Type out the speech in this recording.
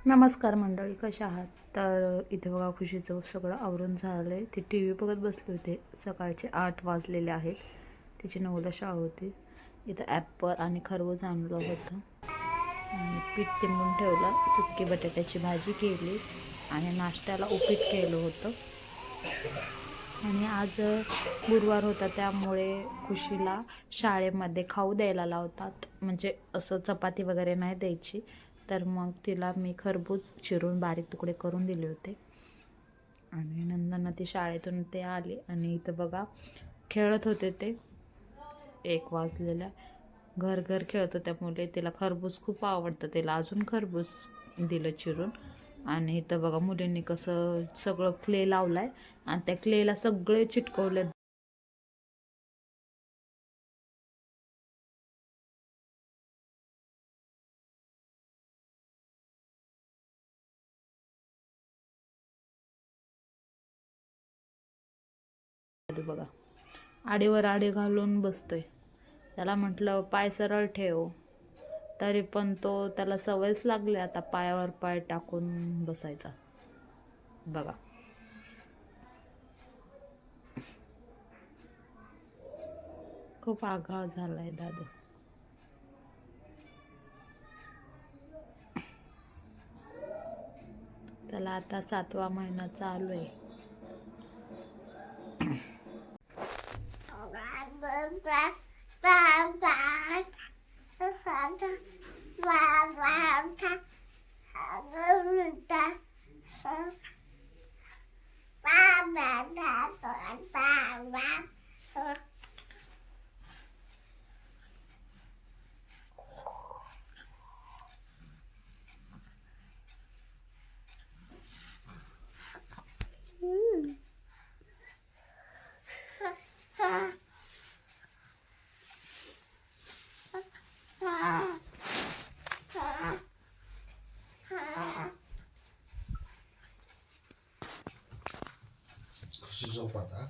नमस्कार मंडळी, कशा आहात? तर इथे बघा खुशीचं सगळं आवरून झालं आहे. ती टी व्ही बघत बसले होते. सकाळचे 8 वाजलेले आहेत. तिची 9ला शाळा होती. इथं ॲपल आणि खरबूज आणलं होतं आणि पीठ तिंबून ठेवलं. सुकी बटाट्याची भाजी केली आणि नाश्त्याला उपीट केलं होतं. आणि आज गुरुवार होता त्यामुळे खुशीला शाळेमध्ये खाऊ द्यायला लावतात. म्हणजे असं चपाती वगैरे नाही द्यायची. तर मग तिला मी खरबूज चिरून बारीक तुकडे करून दिले होते. आणि नंतर ती शाळेतून ते आले आणि इथं बघा खेळत होते. ते 1 वाजलेला घर घर खेळत होत्या मुले. तिला खरबूज खूप आवडतं. तिला अजून खरबूज दिलं चिरून. आणि इथं बघा मुलींनी कसं सगळं क्ले लावलाय आणि त्या क्लेला सगळे चिटकवले. बघा आडीवर आडी घालून बसतोय. त्याला म्हटलं पाय सरळ ठेव, तरी पण त्याला सवयच लागली आता पायावर पाय टाकून बसायचा. बघा खूप आगाव झालाय दादू. त्याला आता 7वा महिना चालू आहे. खुशी झोप आता.